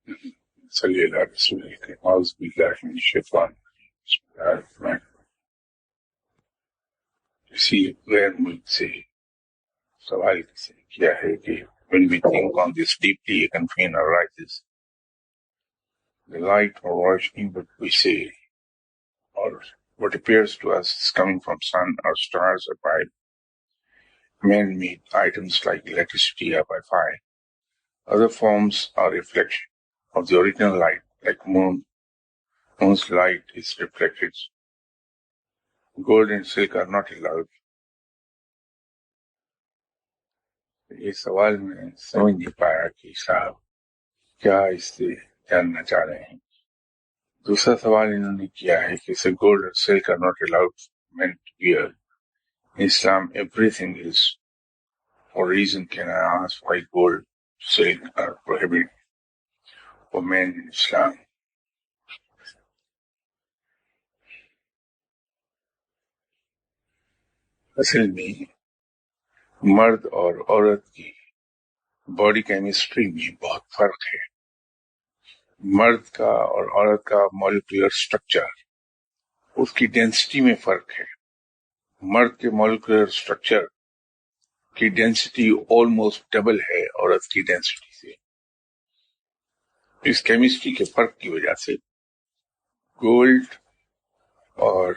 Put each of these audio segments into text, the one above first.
صلی اللہ رسول اللہ اعوذ باللہ من الشیطان بسم اللہ الرحمن الرحیم۔ کسی غیر ملک سے سوال کسی نے کیا ہے کہ when we think on this deeply a confusion arises, the light or roshni what we say or what appears to us is coming from sun or stars or by man-made items like electricity or Wi-Fi. Other forms are reflection of the original light, like moon. Moon's light is reflected. Gold and silk are not allowed. یہ سوال میں سمجھ نہیں پایا کہ صاحب کیا اس سے جاننا چاہ رہے ہیں۔ دوسرا سوال انہوں نے کیا ہے کہ گولڈ اور silk are not allowed men to wear in Islam everything is for reason can I ask why gold silk are prohibited for men in Islam? اصل میں مرد اور عورت کی باڈی کیمسٹری میں بہت فرق ہے۔ مرد کا اور عورت کا مالیکولر اسٹرکچر، اس کی ڈینسٹی میں فرق ہے۔ مرد کے مالیکولر اسٹرکچر کی ڈینسٹی آلموسٹ ڈبل ہے عورت کی ڈینسٹی سے۔ اس کیمسٹری کے فرق کی وجہ سے گولڈ اور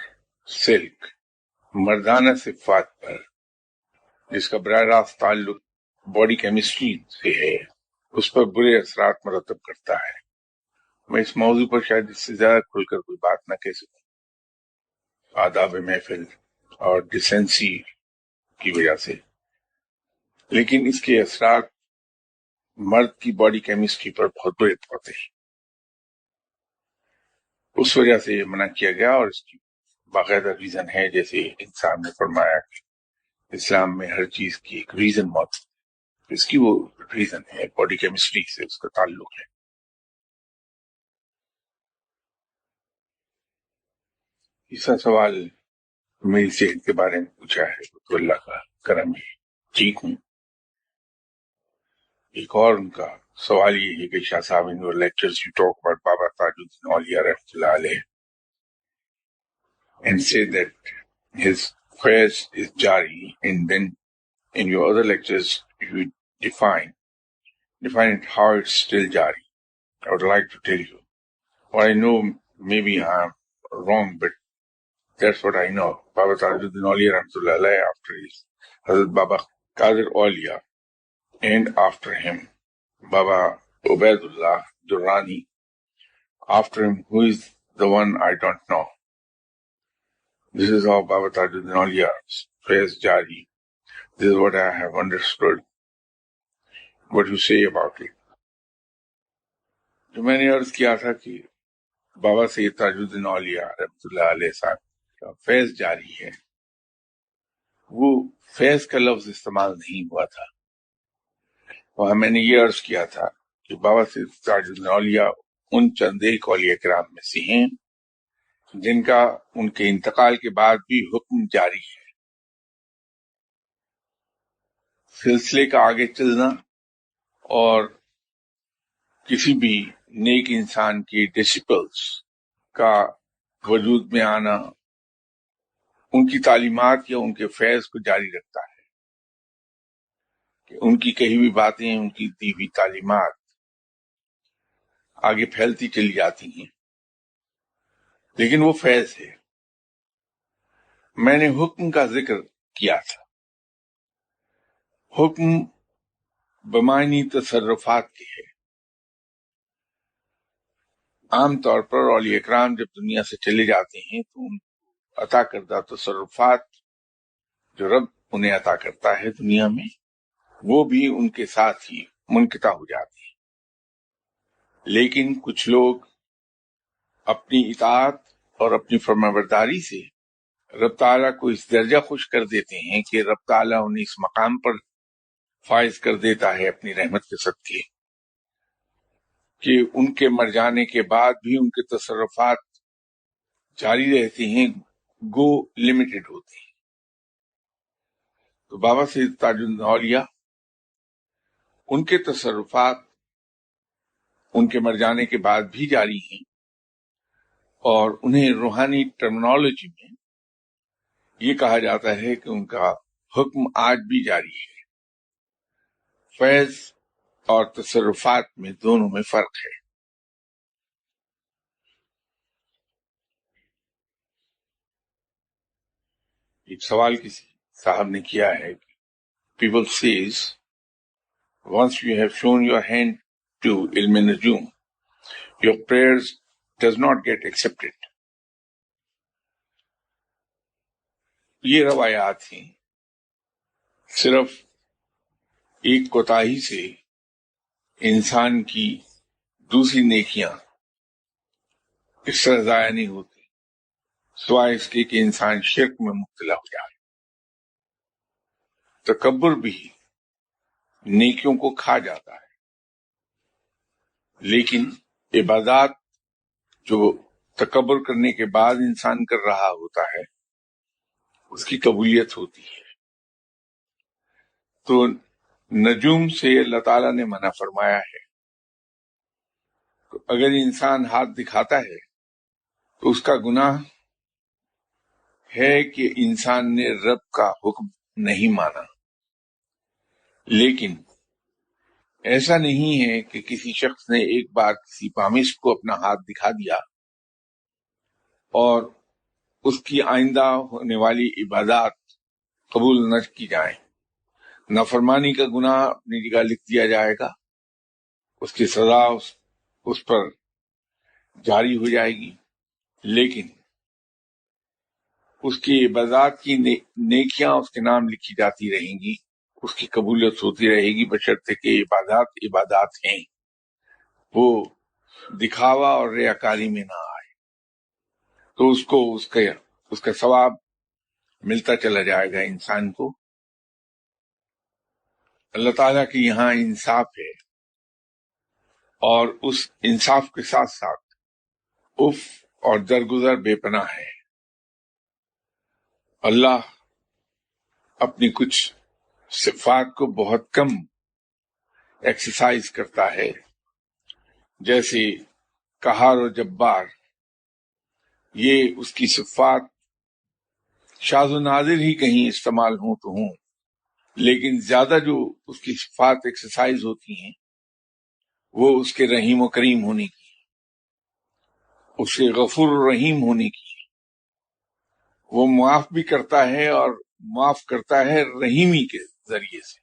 سلک مردانہ صفات پر، جس کا براہ راست تعلق باڈی کیمسٹری سے ہے، اس پر برے اثرات مرتب کرتا ہے۔ میں اس موضوع پر شاید اس سے زیادہ کھل کر کوئی بات نہ کہہ سکوں، آداب محفل اور ڈیسنسی کی وجہ سے، لیکن اس کے اثرات مرد کی باڈی کیمسٹری پر بہت برے پڑتے ہیں۔ اس وجہ سے یہ منع کیا گیا، اور اس کی باقاعدہ ریزن ہے، جیسے انسان نے فرمایا کہ اسلام میں ہر چیز کی ایک ریزن موجود ہے، اس کی وہ ریزن ہے باڈی کیمسٹری سے اس کا تعلق ہے۔ تیسرا سوال میری صحت کے بارے میں پوچھا ہے، تو اللہ کا کرم ہے، ٹھیک ہوں۔ ایک اور ان کا سوال یہ ہے کہ شاہ صاحب ان your lectures you talk about Baba Tajuddin Auliya Rahmatullah Alayh and say that his faiz is jari, and then in your other lectures you define it how it's still jari. I would like to tell you, or I know maybe I'm wrong, but that's what I know. Baba Tajuddin Auliya Rahmatullah Alayh, after his Hazrat Baba Qadir Auliya, and after him Baba Ubaidullah Durrani, after him who is the one I don't know. This is how Baba Tajuddin Auliya's faiz jari. This is what I have understood. What you say about it. جو میں نے عرض کیا تھا کہ بابا سید تاج الدین اولیاء رحمۃ اللہ علیہ صاحب کا فیض جاری ہے، وہ فیض کا لفظ استعمال نہیں ہوا تھا، وہاں میں نے یہ عرض کیا تھا کہ بابا سید تاج الدین اولیاء ان چند ایک اولیاء کرام میں سے ہیں جن کا ان کے انتقال کے بعد بھی حکم جاری ہے۔ سلسلے کا آگے چلنا اور کسی بھی نیک انسان کے ڈسپلس کا وجود میں آنا ان کی تعلیمات یا ان کے فیض کو جاری رکھتا ہے، کہ ان کی کہی ہوئی باتیں، ان کی دی ہوئی تعلیمات آگے پھیلتی چلی جاتی ہیں، لیکن وہ فیض ہے۔ میں نے حکم کا ذکر کیا تھا، حکم بمعنی تصرفات کے ہے۔ عام طور پر اولیاء اکرام جب دنیا سے چلے جاتے ہیں تو ان کو عطا کردہ تصرفات جو رب انہیں عطا کرتا ہے دنیا میں، وہ بھی ان کے ساتھ ہی منقطع ہو جاتے ہیں۔ لیکن کچھ لوگ اپنی اطاعت اور اپنی فرمانبرداری سے رب تعالیٰ کو اس درجہ خوش کر دیتے ہیں کہ رب تعالیٰ انہیں اس مقام پر فائز کر دیتا ہے اپنی رحمت کے صدقے کہ ان کے مر جانے کے بعد بھی ان کے تصرفات جاری رہتے ہیں، گو لمیٹڈ ہوتے ہیں۔ تو بابا سید تاج الدین اولیاء، ان کے تصرفات ان کے مر جانے کے بعد بھی جاری ہیں، اور انہیں روحانی ٹرمنالوجی میں یہ کہا جاتا ہے کہ ان کا حکم آج بھی جاری ہے۔ فیض اور تصرفات میں دونوں میں فرق ہے۔ ایک سوال کسی صاحب نے کیا ہے، people says once you have shown your hand to علم نجوم, your prayers does not get accepted. یہ روایات ہیں، صرف ایک کوتاہی سے انسان کی دوسری نیکیاں اس طرح ضائع نہیں ہوتی، سوائے اس کے کہ انسان شرک میں مبتلا ہو جائے۔ تکبر بھی نیکیوں کو کھا جاتا ہے، لیکن عبادات جو تکبر کرنے کے بعد انسان کر رہا ہوتا ہے اس کی قبولیت ہوتی ہے۔ تو نجوم سے اللہ تعالیٰ نے منع فرمایا ہے، تو اگر انسان ہاتھ دکھاتا ہے تو اس کا گناہ ہے کہ انسان نے رب کا حکم نہیں مانا۔ لیکن ایسا نہیں ہے کہ کسی شخص نے ایک بار کسی پامسٹ کو اپنا ہاتھ دکھا دیا اور اس کی آئندہ ہونے والی عبادات قبول نہ کی جائیں۔ نافرمانی کا گناہ اپنی جگہ لکھ دیا جائے گا، اس کی سزا اس پر جاری ہو جائے گی، لیکن اس کی عبادات کی نیکیاں اس کے نام لکھی جاتی رہیں گی، اس کی قبولیت ہوتی رہے گی، بشرطے کہ عبادات ہیں، وہ دکھاوا اور ریاکاری میں نہ آئے، تو اس کو اس کا ثواب ملتا چلا جائے گا انسان کو۔ اللہ تعالیٰ کے یہاں انصاف ہے، اور اس انصاف کے ساتھ ساتھ اف اور درگزر بے پناہ ہے۔ اللہ اپنی کچھ صفات کو بہت کم ایکسرسائز کرتا ہے، جیسے قہار و جبار، یہ اس کی صفات شاذ و نادر ہی کہیں استعمال ہوں تو ہوں، لیکن زیادہ جو اس کی صفات ایکسرسائز ہوتی ہیں وہ اس کے رحیم و کریم ہونے کی، اس کے غفور و رحیم ہونے کی، وہ معاف بھی کرتا ہے اور معاف کرتا ہے رحیمی کے ذریعے سے،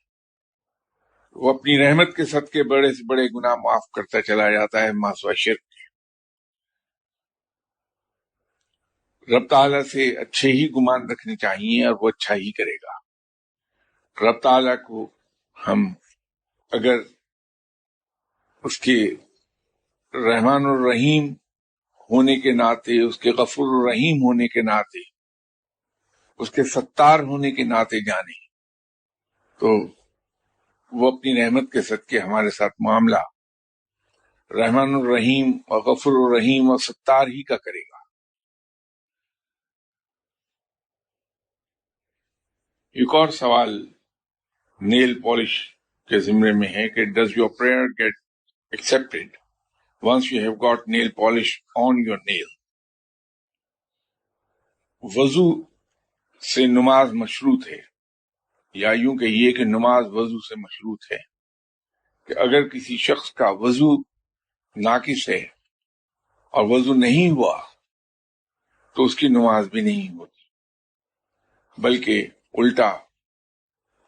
وہ اپنی رحمت کے صدقے بڑے سے بڑے گناہ معاف کرتا چلا جاتا ہے ما سوائے شرک۔ رب تعالیٰ سے اچھے ہی گمان رکھنے چاہیے اور وہ اچھا ہی کرے گا۔ رب تعالیٰ کو ہم اگر اس کے رحمان الرحیم ہونے کے ناطے، اس کے غفور الرحیم ہونے کے ناطے، اس کے ستار ہونے کے ناطے جانے، تو وہ اپنی رحمت کے صدقے ہمارے ساتھ معاملہ رحمان الرحیم اور غفور الرحیم اور ستار ہی کا کرے گا۔ ایک اور سوال نیل پالش کے زمرے میں ہے کہ does your prayer get accepted once you have got nail polish on your nail؟ وضو سے نماز مشروط ہے، یا یوں کہیے کہ نماز وضو سے مشروط ہے، کہ اگر کسی شخص کا وضو ناقص ہے اور وضو نہیں ہوا تو اس کی نماز بھی نہیں ہوتی، بلکہ الٹا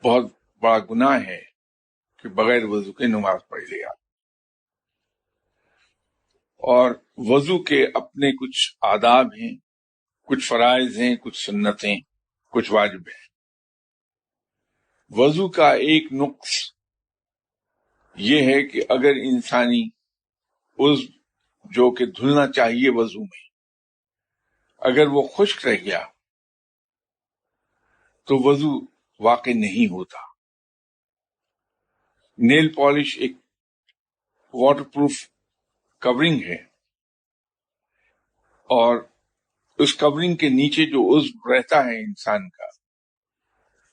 بہت بڑا گناہ ہے کہ بغیر وضو کے نماز پڑھ لیا۔ اور وضو کے اپنے کچھ آداب ہیں، کچھ فرائض ہیں، کچھ سنتیں، کچھ واجب ہیں۔ وضو کا ایک نقص یہ ہے کہ اگر انسانی عضو جو کہ دھلنا چاہیے وضو میں، اگر وہ خشک رہ گیا تو وضو واقع نہیں ہوتا۔ نیل پالش ایک واٹر پروف کورنگ ہے، اور اس کورنگ کے نیچے جو عضو رہتا ہے انسان کا،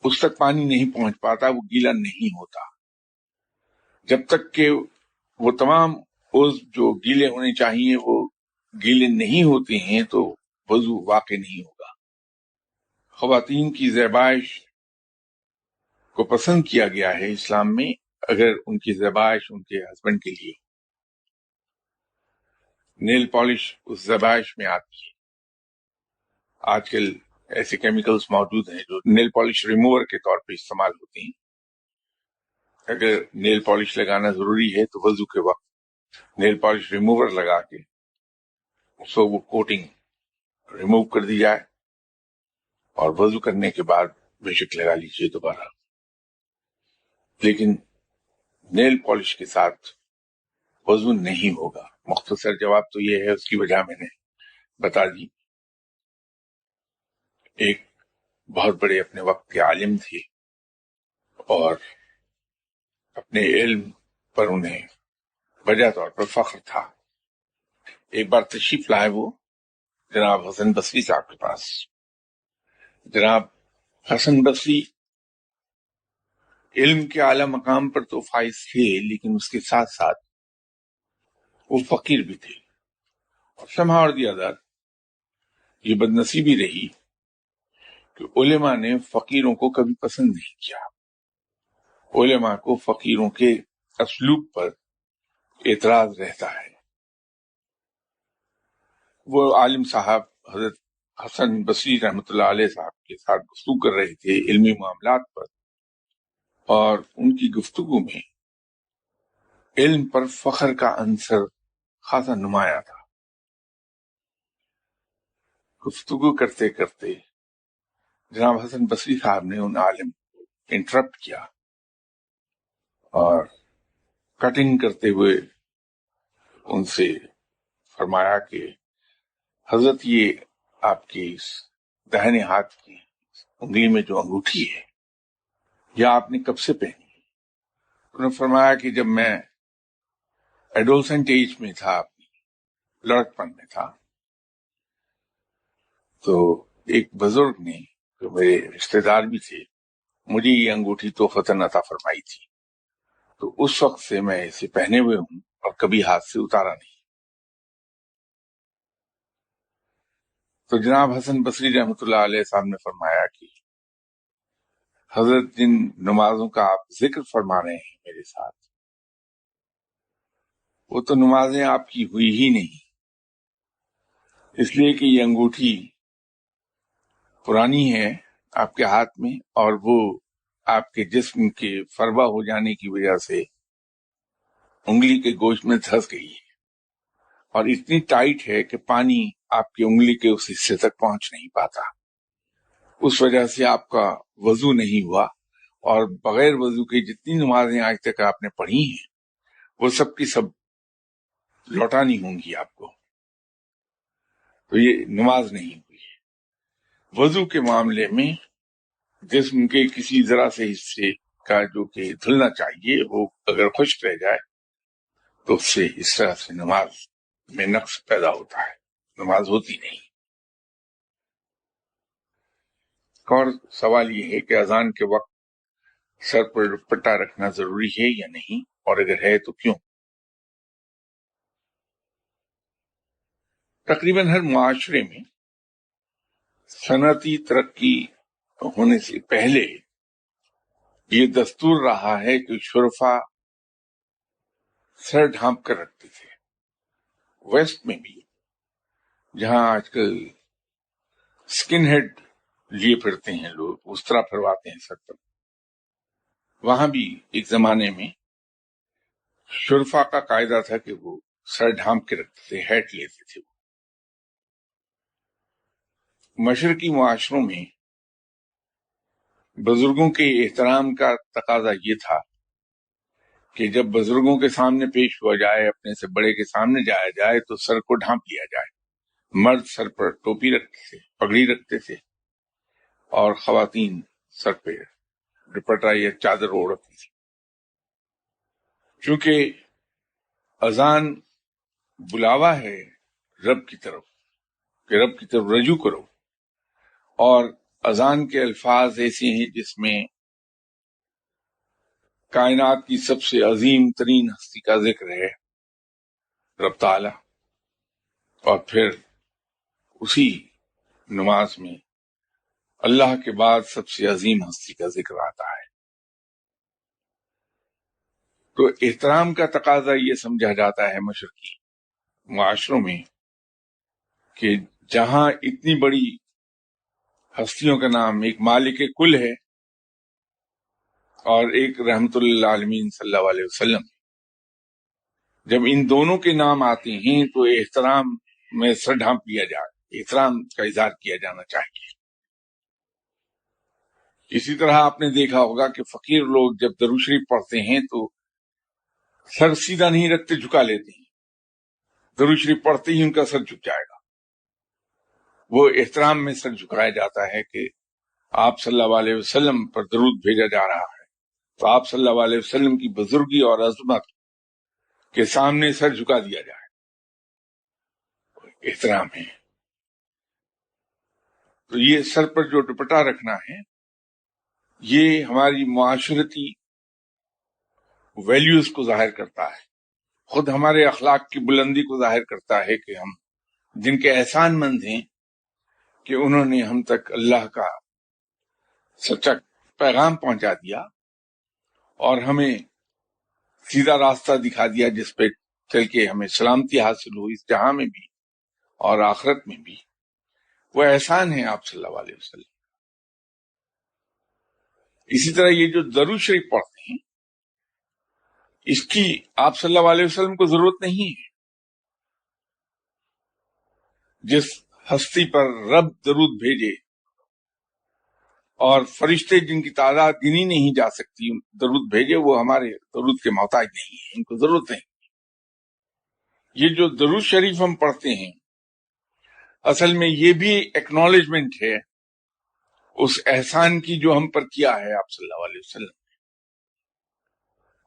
اس تک پانی نہیں پہنچ پاتا، وہ گیلا نہیں ہوتا، جب تک کہ وہ تمام جو گیلے ہونے چاہیے وہ گیلے نہیں ہوتے ہیں تو وضو واقع نہیں ہوگا۔ خواتین کی زیبائش کو پسند کیا گیا ہے اسلام میں اگر ان کی زیبائش ان کے ہسبینڈ کے لیے۔ نیل پالش اس زیبائش میں آتی ہے۔ آج کل ایسے کیمیکلز موجود ہیں جو نیل پالش ریموور کے طور پہ استعمال ہوتے ہیں۔ اگر نیل پالش لگانا ضروری ہے تو وضو کے وقت نیل پالش ریموور لگا کے اس وہ کوٹنگ ریموو کر دی جائے اور وضو کرنے کے بعد بے شک لگا لیجیے دوبارہ۔ لیکن نیل پالش کے ساتھ وضو نہیں ہوگا۔ مختصر جواب تو یہ ہے، اس کی وجہ میں نے بتا دی۔ ایک بہت بڑے اپنے وقت کے عالم تھے اور اپنے علم پر انہیں وجہ طور پر فخر تھا۔ ایک بار تشریف لائے وہ جناب حسن بصری صاحب کے پاس۔ جناب حسن بصری علم کے اعلی مقام پر تو فائز تھے، لیکن اس کے ساتھ ساتھ وہ فقیر بھی تھے، اور سمہا اور دی ادر یہ بدنصیبی رہی کہ علماء نے فقیروں کو کبھی پسند نہیں کیا۔ علماء کو فقیروں کے اسلوب پر اعتراض رہتا ہے۔ وہ عالم صاحب حضرت حسن بصری رحمۃ اللہ علیہ صاحب کے ساتھ گفتگو کر رہے تھے علمی معاملات پر، اور ان کی گفتگو میں علم پر فخر کا عنصر خاصا نمایاں تھا۔ گفتگو کرتے کرتے جناب حسن بصری صاحب نے ان عالم کو انٹرپٹ کیا اور کٹنگ کرتے ہوئے ان سے فرمایا کہ حضرت یہ آپ کی اس داہنے ہاتھ کی انگلی میں جو انگوٹھی ہے یہ آپ نے کب سے پہنی؟ انہوں نے فرمایا کہ جب میں ایڈولسنٹ ایج میں تھا، اپنی لڑکپن میں تھا، تو ایک بزرگ نے جو میرے رشتے دار بھی تھے مجھے یہ انگوٹھی تحفتاً عطا فرمائی تھی، تو اس وقت سے میں اسے پہنے ہوئے ہوں اور کبھی ہاتھ سے اتارا نہیں۔ تو جناب حسن بصری رحمۃ اللہ علیہ صاحب نے فرمایا کہ حضرت جن نمازوں کا آپ ذکر فرما رہے ہیں میرے ساتھ، وہ تو نمازیں آپ کی ہوئی ہی نہیں، اس لیے کہ یہ انگوٹھی پرانی ہے آپ کے ہاتھ میں، اور وہ آپ کے جسم کے فربہ ہو جانے کی وجہ سے انگلی کے گوشت میں دھس گئی ہے، اور اتنی ٹائٹ ہے کہ پانی آپ کی انگلی کے اس حصے تک پہنچ نہیں پاتا۔ اس وجہ سے آپ کا وضو نہیں ہوا، اور بغیر وضو کے جتنی نمازیں آج تک آپ نے پڑھی ہیں وہ سب کی سب لوٹانی ہوں گی آپ کو، تو یہ نماز نہیں ہوئی ہے۔ وضو کے معاملے میں جسم کے کسی ذرا سے حصے کا جو کہ دھلنا چاہیے وہ اگر خشک رہ جائے تو اس سے اس طرح سے نماز میں نقص پیدا ہوتا ہے، نماز ہوتی نہیں۔ اور سوال یہ ہے کہ اذان کے وقت سر پر دوپٹہ رکھنا ضروری ہے یا نہیں، اور اگر ہے تو کیوں؟ تقریباً ہر معاشرے میں صنعتی ترقی ہونے سے پہلے یہ دستور رہا ہے کہ شرفا سر ڈھانپ کر رکھتے تھے۔ ویسٹ میں بھی، جہاں آج کل اسکن ہیڈ لیے پھرتے ہیں لوگ، اس طرح پھرواتے ہیں سر پر، وہاں بھی ایک زمانے میں شرفا کا قاعدہ تھا کہ وہ سر ڈھانپ کے رکھتے تھے، ہیٹ لیتے تھے۔ مشرقی معاشروں میں بزرگوں کے احترام کا تقاضا یہ تھا کہ جب بزرگوں کے سامنے پیش ہوا جائے، اپنے سے بڑے کے سامنے جایا جائے تو سر کو ڈھانپ لیا جائے۔ مرد سر پر ٹوپی رکھتے تھے، پگڑی رکھتے تھے، اور خواتین سر پہ دوپٹہ یا چادر اوڑھ رکھتی تھی۔ چونکہ اذان بلاوا ہے رب کی طرف کہ رب کی طرف رجوع کرو، اور اذان کے الفاظ ایسے ہیں جس میں کائنات کی سب سے عظیم ترین ہستی کا ذکر ہے، رب تعالی، اور پھر اسی نماز میں اللہ کے بعد سب سے عظیم ہستی کا ذکر آتا ہے۔ تو احترام کا تقاضا یہ سمجھا جاتا ہے مشرقی معاشروں میں کہ جہاں اتنی بڑی ہستیوں کا نام، ایک مالک کل ہے اور ایک رحمت اللہ عالمین صلی اللہ علیہ وسلم، جب ان دونوں کے نام آتے ہیں تو احترام میں سر ڈھانپ لیا جائے، احترام کا اظہار کیا جانا چاہیے۔ اسی طرح آپ نے دیکھا ہوگا کہ فقیر لوگ جب درود شریف پڑھتے ہیں تو سر سیدھا نہیں رکھتے، جھکا لیتے ہیں۔ درود شریف پڑھتے ہی ان کا سر جھک جائے گا۔ وہ احترام میں سر جھکایا جاتا ہے کہ آپ صلی اللہ علیہ وسلم پر درود بھیجا جا رہا ہے، تو آپ صلی اللہ علیہ وسلم کی بزرگی اور عظمت کے سامنے سر جھکا دیا جائے، احترام ہے۔ تو یہ سر پر جو دوپٹہ رکھنا ہے، یہ ہماری معاشرتی ویلیوز کو ظاہر کرتا ہے، خود ہمارے اخلاق کی بلندی کو ظاہر کرتا ہے کہ ہم جن کے احسان مند ہیں کہ انہوں نے ہم تک اللہ کا سچا پیغام پہنچا دیا اور ہمیں سیدھا راستہ دکھا دیا جس پہ چل کے ہمیں سلامتی حاصل ہو، اس جہاں میں بھی اور آخرت میں بھی۔ وہ احسان ہے آپ صلی اللہ علیہ وسلم۔ اسی طرح یہ جو درود شریف پڑھتے ہیں، اس کی آپ صلی اللہ علیہ وسلم کو ضرورت نہیں ہے۔ جس ہستی پر رب درود بھیجے اور فرشتے جن کی تعداد گنی نہیں جا سکتی درود بھیجے، وہ ہمارے درود کے محتاج نہیں ہیں، ان کو ضرورت نہیں۔ یہ جو درود شریف ہم پڑھتے ہیں، اصل میں یہ بھی ایکنالجمنٹ ہے اس احسان کی جو ہم پر کیا ہے آپ صلی اللہ علیہ وسلم۔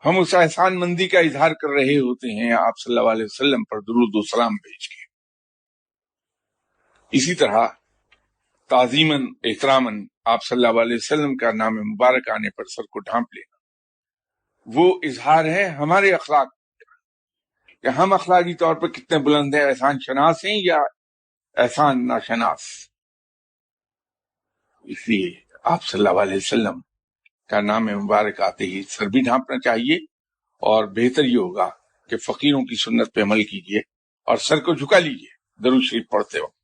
ہم اس احسان مندی کا اظہار کر رہے ہوتے ہیں آپ صلی اللہ علیہ وسلم پر درود و سلام بھیج کے۔ اسی طرح تعظیماً احتراماً آپ صلی اللہ علیہ وسلم کا نام مبارک آنے پر سر کو ڈھانپ لینا، وہ اظہار ہے ہمارے اخلاق کہ ہم اخلاقی طور پر کتنے بلند ہیں، احسان شناس ہیں یا احسان ناشناس۔ اس لیے آپ صلی اللہ علیہ وسلم کا نام مبارک آتے ہی سر بھی ڈھانپنا چاہیے، اور بہتر یہ ہوگا کہ فقیروں کی سنت پہ عمل کیجیے اور سر کو جھکا لیجیے درود شریف پڑھتے وقت۔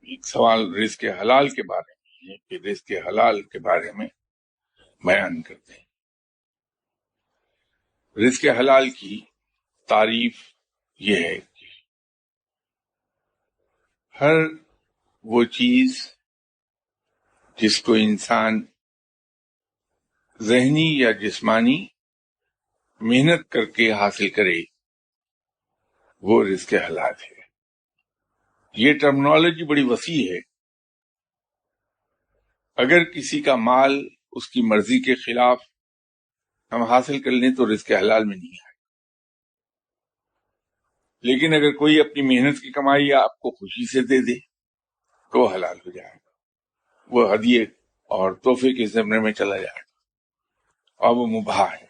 ایک سوال رزق حلال کے بارے میں ہے کہ رزق حلال کے بارے میں بیان کرتے ہیں۔ رزق حلال کی تعریف یہ ہے کہ ہر وہ چیز جس کو انسان ذہنی یا جسمانی محنت کر کے حاصل کرے، وہ رزق حلال ہے۔ یہ ٹرمنالوجی بڑی وسیع ہے۔ اگر کسی کا مال اس کی مرضی کے خلاف ہم حاصل کر لیں تو رزق حلال میں نہیں آئے، لیکن اگر کوئی اپنی محنت کی کمائی آپ کو خوشی سے دے دے تو حلال ہو جائے گا، وہ ہدیے اور تحفے کے زمرے میں چلا جائے گا، اور وہ مباح ہے۔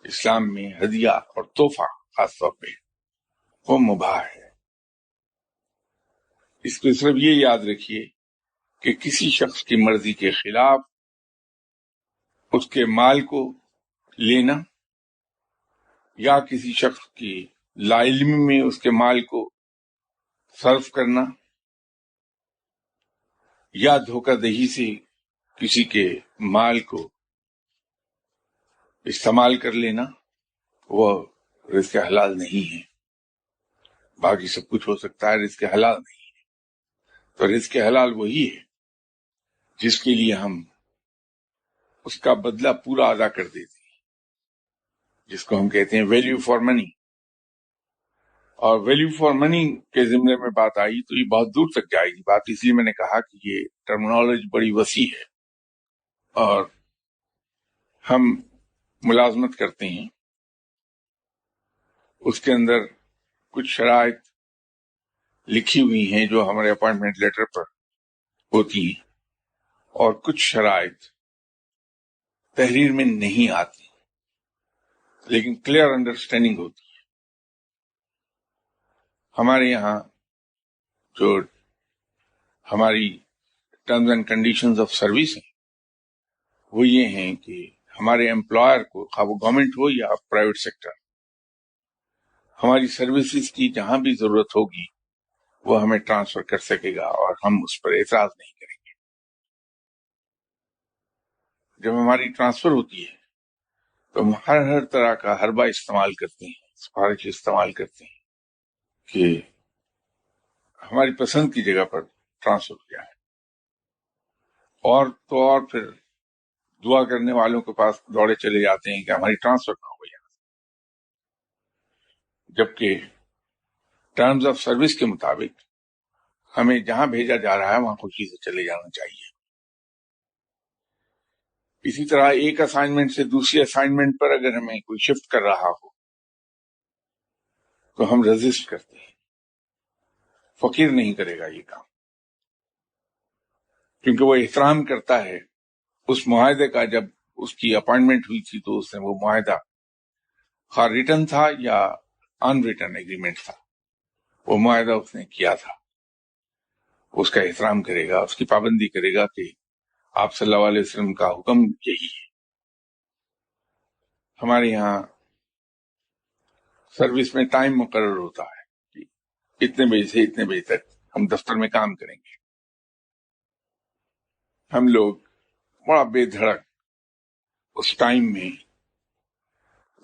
اسلام میں ہدیہ اور تحفہ خاص طور پہ وہ مباح ہے۔ اس کو صرف یہ یاد رکھیے کہ کسی شخص کی مرضی کے خلاف اس کے مال کو لینا یا کسی شخص کی لا علمی میں اس کے مال کو صرف کرنا یا دھوکہ دہی سے کسی کے مال کو استعمال کر لینا، وہ رزق حلال نہیں ہے۔ باقی سب کچھ ہو سکتا ہے، رزق حلال نہیں ہے۔ تو رزق حلال وہی ہے جس کے لیے ہم اس کا بدلہ پورا ادا کر دیتے ہیں، جس کو ہم کہتے ہیں ویلیو فار منی۔ اور ویلیو فار منی کے ضمن میں بات آئی تو یہ بہت دور تک جائے گی بات، اس لیے میں نے کہا کہ یہ ٹرمنالوجی بڑی وسیع ہے اور ہم ملازمت کرتے ہیں، اس کے اندر کچھ شرائط لکھی ہوئی ہیں جو ہمارے اپائنٹمنٹ لیٹر پر ہوتی ہیں، اور کچھ شرائط تحریر میں نہیں آتی، لیکن کلیئر انڈرسٹینڈنگ ہوتی ہے. ہمارے یہاں جو ہماری terms and conditions of service ہیں وہ یہ ہیں کہ ہمارے امپلائر کو، خواہ وہ گورنمنٹ ہو یا پرائیویٹ سیکٹر، ہماری سروسز کی جہاں بھی ضرورت ہوگی وہ ہمیں ٹرانسفر کر سکے گا اور ہم اس پر اعتراض نہیں کریں گے. جب ہماری ٹرانسفر ہوتی ہے تو ہم ہر طرح کا حربہ استعمال کرتے ہیں، سفارش استعمال کرتے ہیں کہ ہماری پسند کی جگہ پر ٹرانسفر ہو جائے، اور پھر دعا کرنے والوں کے پاس دوڑے چلے جاتے ہیں کہ ہماری ٹرانسفر نہ ہو جائے. جبکہ ٹرمز آف سروس کے مطابق ہمیں جہاں بھیجا جا رہا ہے وہاں خوشی سے چلے جانا چاہیے. اسی طرح ایک اسائنمنٹ سے دوسری اسائنمنٹ پر اگر ہمیں کوئی شفٹ کر رہا ہو تو ہم رجسٹ کرتے ہیں. فقیر نہیں کرے گا یہ کام، کیونکہ وہ احترام کرتا ہے اس معاہدے کا. جب اس کی اپائنٹمنٹ ہوئی تھی تو اس نے وہ معاہدہ خواہ ریٹن تھا یا ان ریٹن ایگریمنٹ تھا، وہ معاہدہ اس نے کیا تھا. اس کا احترام کرے گا، اس کی پابندی کرے گا کہ آپ صلی اللہ علیہ وسلم کا حکم یہی ہے. ہمارے یہاں سروس میں ٹائم مقرر ہوتا ہے کہ اتنے بجے سے اتنے بجے تک ہم دفتر میں کام کریں گے. ہم لوگ بڑا بے دھڑک اس ٹائم میں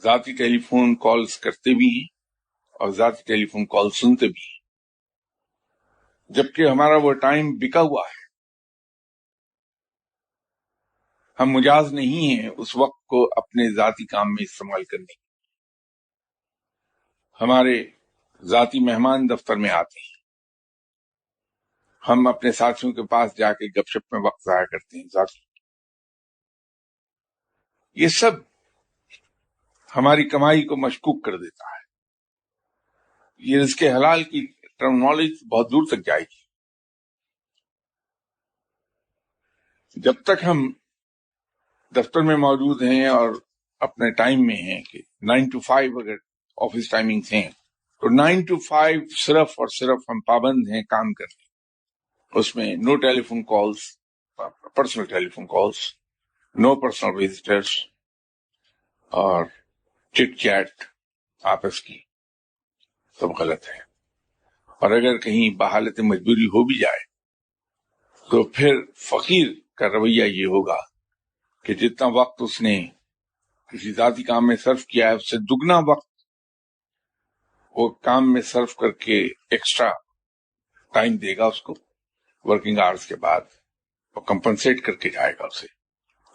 ذاتی ٹیلی فون کالز کرتے بھی ہیں اور ذاتی ٹیلی فون کال سنتے بھی ہیں، جبکہ ہمارا وہ ٹائم بکا ہوا ہے. ہم مجاز نہیں ہیں اس وقت کو اپنے ذاتی کام میں استعمال کرنے کی. ہمارے ذاتی مہمان دفتر میں آتے ہیں، ہم اپنے ساتھیوں کے پاس جا کے گپ شپ میں وقت ضائع کرتے ہیں ذاتی. یہ سب ہماری کمائی کو مشکوک کر دیتا ہے. یہ رزق حلال کی ٹرمنالوجی بہت دور تک جائے گی. جب تک ہم دفتر میں موجود ہیں اور اپنے ٹائم میں ہیں کہ 9 to 5 اگر آفس ٹائمنگز ہیں تو 9 to 5 صرف اور صرف ہم پابند ہیں کام کرنے. اس میں نو ٹیلی فون کالز، پرسنل ٹیلی فون کالز، نو پرسنل وزٹرز اور چٹ چیٹ آپس کی، سب غلط ہے. اور اگر کہیں بحالت مجبوری ہو بھی جائے تو پھر فقیر کا رویہ یہ ہوگا کہ جتنا وقت اس نے کسی ذاتی کام میں صرف کیا ہے اس سے دگنا وقت وہ کام میں صرف کر کے ایکسٹرا ٹائم دے گا اس کو ورکنگ آورز کے بعد، وہ کمپنسیٹ کر کے جائے گا اسے،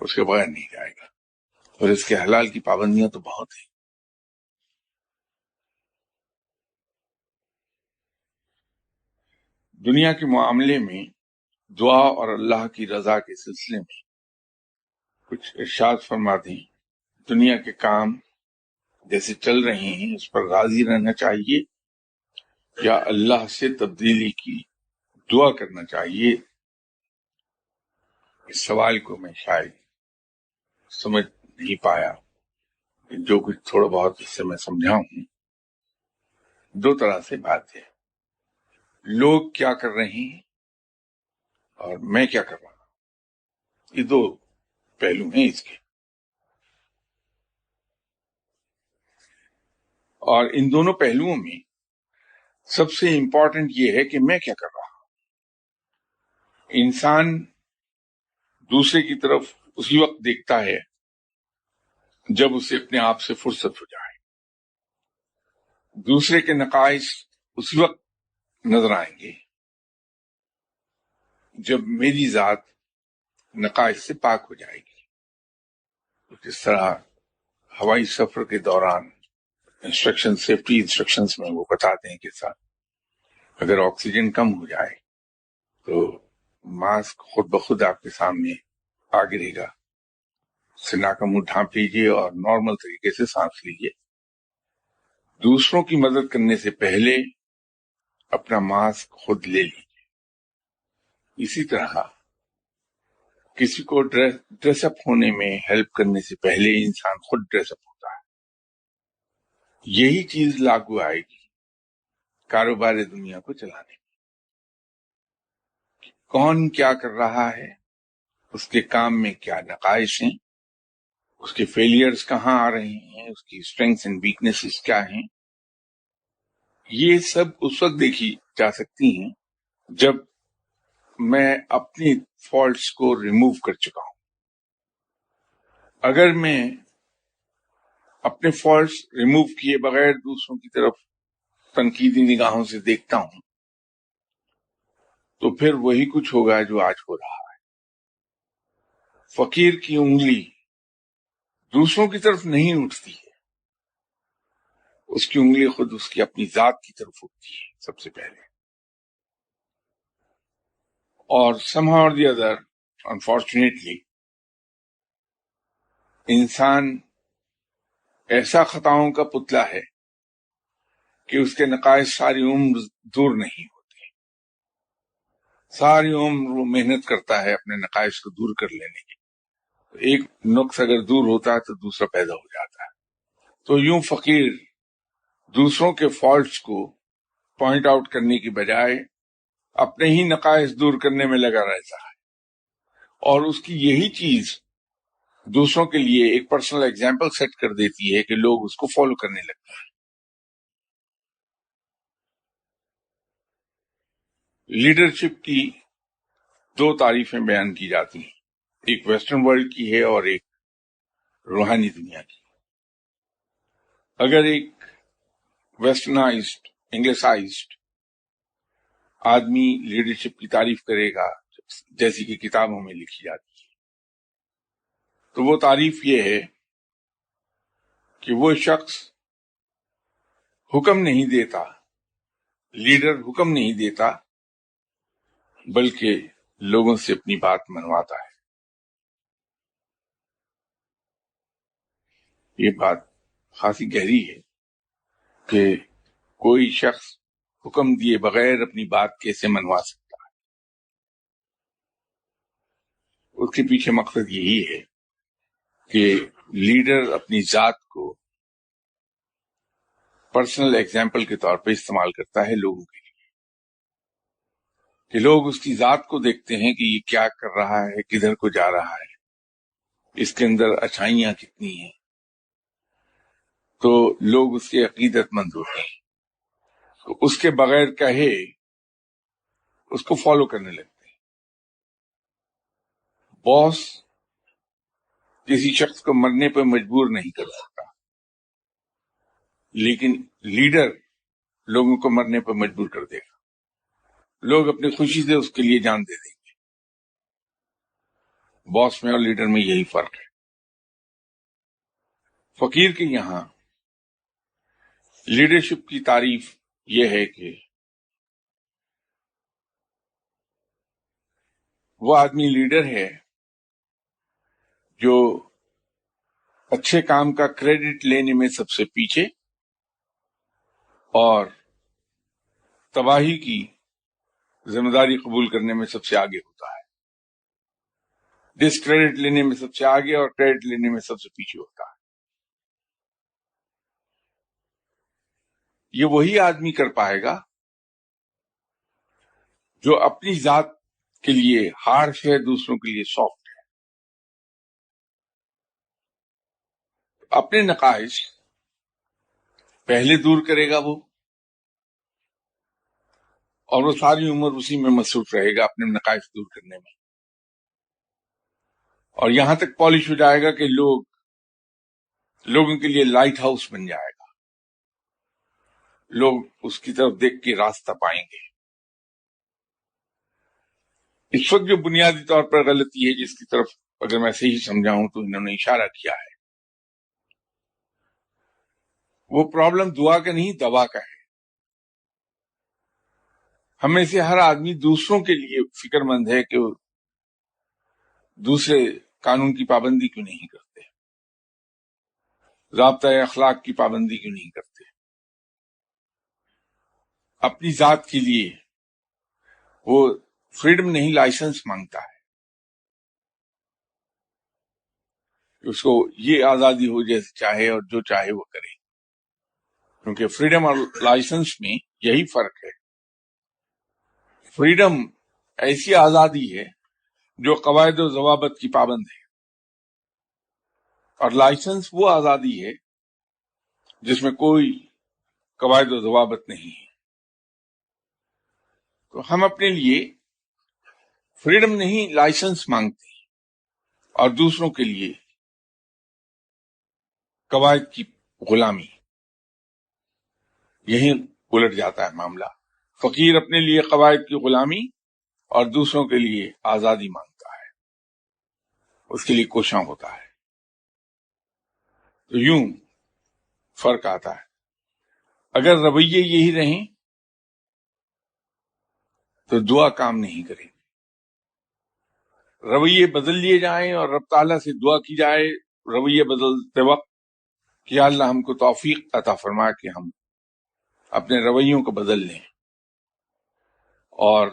اس کے بغیر نہیں جائے گا. اور اس کے حلال کی پابندیاں تو بہت ہیں. دنیا کے معاملے میں دعا اور اللہ کی رضا کے سلسلے میں کچھ ارشاد فرما دیں. دنیا کے کام جیسے چل رہے ہیں اس پر راضی رہنا چاہیے یا اللہ سے تبدیلی کی دعا کرنا چاہیے؟ اس سوال کو میں شاید سمجھ نہیں پایا. جو کچھ تھوڑا بہت اس سے میں سمجھا ہوں. دو طرح سے بات ہے، لوگ کیا کر رہے ہیں اور میں کیا کر رہا ہوں. یہ دو پہلو ہیں اس کے، اور ان دونوں پہلوؤں میں سب سے امپورٹنٹ یہ ہے کہ میں کیا کر رہا ہوں. انسان دوسرے کی طرف اسی وقت دیکھتا ہے جب اسے اپنے آپ سے فرصت ہو جائے. دوسرے کے نقائص اسی وقت نظر آئیں گے جب میری ذات نقائص سے پاک ہو جائے گی. جس طرح ہوائی سفر کے دوران سیفٹی انسٹرکشنز میں وہ بتاتے ہیں کہ اگر آکسیجن کم ہو جائے تو ماسک خود بخود آپ کے سامنے آ گرے گا، اس سے ناک منہ ڈھانپ لیجیے اور نارمل طریقے سے سانس لیجیے. دوسروں کی مدد کرنے سے پہلے اپنا ماسک خود لے لیجیے. اسی طرح کسی کو ڈریس اپ ہونے میں ہیلپ کرنے سے پہلے انسان خود ڈریس اپ ہوتا ہے. یہی چیز لاگو آئے گی کاروبار دنیا کو چلانے میں. کون کیا کر رہا ہے، اس کے کام میں کیا نقائص ہیں، اس کے فیلئرز کہاں آ رہے ہیں، اس کی اسٹرینگس اینڈ ویکنیسز کیا ہیں، یہ سب اس وقت دیکھی جا سکتی ہیں جب میں اپنی فالٹس کو ریموو کر چکا ہوں. اگر میں اپنے فالٹس ریموو کیے بغیر دوسروں کی طرف تنقیدی نگاہوں سے دیکھتا ہوں تو پھر وہی کچھ ہوگا جو آج ہو رہا ہے. فقیر کی انگلی دوسروں کی طرف نہیں اٹھتی ہے، اس کی انگلی خود اس کی اپنی ذات کی طرف اٹھتی ہے سب سے پہلے. اور somehow or the other, unfortunately, انسان ایسا خطاؤں کا پتلا ہے کہ اس کے نقائص ساری عمر دور نہیں ہوتے. ساری عمر وہ محنت کرتا ہے اپنے نقائص کو دور کر لینے کی. ایک نقص اگر دور ہوتا ہے تو دوسرا پیدا ہو جاتا ہے. تو یوں فقیر دوسروں کے فالٹس کو پوائنٹ آؤٹ کرنے کی بجائے اپنے ہی نقائص دور کرنے میں لگا رہتا ہے، اور اس کی یہی چیز دوسروں کے لیے ایک پرسنل ایگزامپل سیٹ کر دیتی ہے کہ لوگ اس کو فالو کرنے لگتے ہیں. لیڈرشپ کی دو تعریفیں بیان کی جاتی ہیں، ایک ویسٹرن ورلڈ کی ہے اور ایک روحانی دنیا کی. اگر ایک ویسٹرنائزڈ انگلسائزڈ آدمی لیڈرشپ کی تعریف کرے گا جیسی کہ کتابوں میں لکھی جاتی ہے، تو وہ تعریف یہ ہے کہ وہ شخص حکم نہیں دیتا، لیڈر حکم نہیں دیتا، بلکہ لوگوں سے اپنی بات منواتا ہے. یہ بات خاصی گہری ہے کہ کوئی شخص حکم دیے بغیر اپنی بات کیسے منوا سکتا ہے. اس کے پیچھے مقصد یہی ہے کہ لیڈر اپنی ذات کو پرسنل ایگزامپل کے طور پہ استعمال کرتا ہے لوگوں کے لیے، کہ لوگ اس کی ذات کو دیکھتے ہیں کہ یہ کیا کر رہا ہے، کدھر کو جا رہا ہے، اس کے اندر اچھائیاں کتنی ہیں، تو لوگ اس کے عقیدت مند ہوتے ہیں، تو اس کے بغیر کہے اس کو فالو کرنے لگتے ہیں. باس کسی شخص کو مرنے پہ مجبور نہیں کر سکتا، لیکن لیڈر لوگوں کو مرنے پہ مجبور کر دے گا. لوگ اپنی خوشی سے اس کے لیے جان دے دیں گے. باس میں اور لیڈر میں یہی فرق ہے. فقیر کے یہاں لیڈرشپ کی تعریف یہ ہے کہ وہ آدمی لیڈر ہے جو اچھے کام کا کریڈٹ لینے میں سب سے پیچھے اور تباہی کی ذمہ داری قبول کرنے میں سب سے آگے ہوتا ہے. ڈسکریڈٹ لینے میں سب سے آگے اور کریڈٹ لینے میں سب سے پیچھے ہوتا ہے. یہ وہی آدمی کر پائے گا جو اپنی ذات کے لیے ہارش ہے، دوسروں کے لیے سافٹ ہے. اپنے نقائص پہلے دور کرے گا وہ، اور وہ ساری عمر اسی میں مصروف رہے گا اپنے نقائص دور کرنے میں، اور یہاں تک پالش ہو جائے گا کہ لوگوں کے لیے لائٹ ہاؤس بن جائے گا. لوگ اس کی طرف دیکھ کے راستہ پائیں گے. اس وقت جو بنیادی طور پر غلطی ہے جس کی طرف اگر میں صحیح سمجھاؤں تو انہوں نے اشارہ کیا ہے، وہ پرابلم دعا کا نہیں دوا کا ہے. ہمیں سے ہر آدمی دوسروں کے لیے فکر مند ہے کہ دوسرے قانون کی پابندی کیوں نہیں کرتے، ضابطۂ اخلاق کی پابندی کیوں نہیں کرتے. اپنی ذات کے لیے وہ فریڈم نہیں، لائسنس مانگتا ہے. کہ اس کو یہ آزادی ہو جیسے چاہے اور جو چاہے وہ کرے، کیونکہ فریڈم اور لائسنس میں یہی فرق ہے۔ فریڈم ایسی آزادی ہے جو قواعد و ضوابط کی پابند ہے، اور لائسنس وہ آزادی ہے جس میں کوئی قواعد و ضوابط نہیں ہے۔ تو ہم اپنے لیے فریڈم نہیں لائسنس مانگتے ہیں، اور دوسروں کے لیے قواعد کی غلامی۔ یہی الٹ جاتا ہے معاملہ۔ فقیر اپنے لیے قواعد کی غلامی اور دوسروں کے لیے آزادی مانگتا ہے، اس کے لیے کوشاں ہوتا ہے۔ تو یوں فرق آتا ہے۔ اگر رویے یہی رہیں تو دعا کام نہیں کرے گی۔ رویے بدل لیے جائیں اور رب تعالیٰ سے دعا کی جائے رویے بدلتے وقت کہ یا اللہ ہم کو توفیق عطا فرما کہ ہم اپنے رویوں کو بدل لیں اور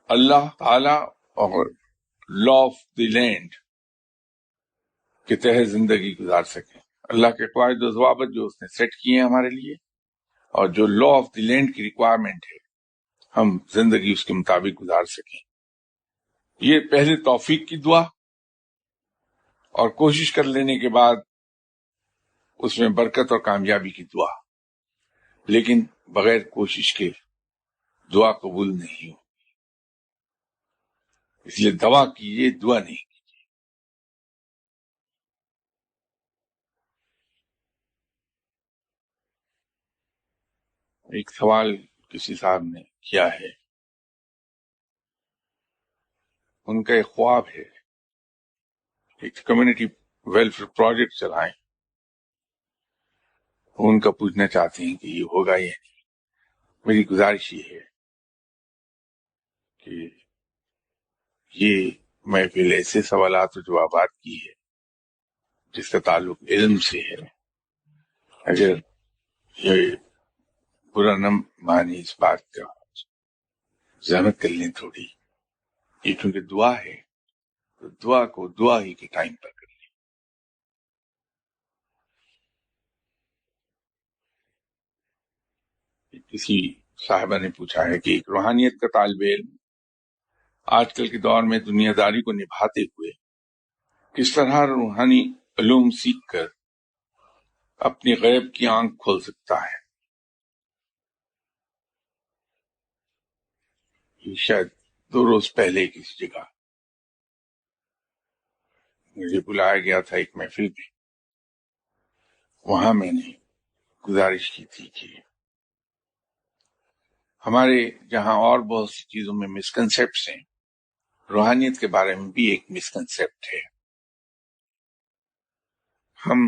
اللہ تعالیٰ اور لا آف دی لینڈ کے تحت زندگی گزار سکیں۔ اللہ کے قواعد و ضوابط جو اس نے سیٹ کیے ہیں ہمارے لیے، اور جو لا آف دی لینڈ کی ریکوائرمنٹ ہے، ہم زندگی اس کے مطابق گزار سکیں۔ یہ پہلے توفیق کی دعا، اور کوشش کر لینے کے بعد اس میں برکت اور کامیابی کی دعا، لیکن بغیر کوشش کے دعا قبول نہیں ہو۔ اس لیے دعا کیجیے، دعا نہیں۔ ایک سوال کسی صاحب نے کیا ہے، ان کا ایک خواب ہے ایک کمیونٹی ویلفیئر پروجیکٹ چلائیں۔ وہ ان کا پوچھنا چاہتے ہیں کہ یہ ہوگا یا نہیں۔ میری گزارش یہ ہے کہ یہ محفل ایسے سوالات و جوابات کی ہے جس کا تعلق علم سے ہے۔ اگر یہ برا نہ مانی اس بات کا، زحمت کر لیں تھوڑی، یہ چونکہ دعا ہے تو دعا کو دعا ہی کے ٹائم پر کر لیں۔ کسی صاحبہ نے پوچھا ہے کہ ایک روحانیت کا طالب علم آج کل کے دور میں دنیا داری کو نبھاتے ہوئے کس طرح روحانی علوم سیکھ کر اپنی غیب کی آنکھ کھول سکتا ہے۔ یہ شاید 2 روز پہلے کسی جگہ مجھے بلایا گیا تھا ایک محفل میں، وہاں میں نے گزارش کی تھی کہ ہمارے جہاں اور بہت سی چیزوں میں مسکنسیپٹس ہیں، روحانیت کے بارے میں بھی ایک مسکنسیپٹ ہے۔ ہم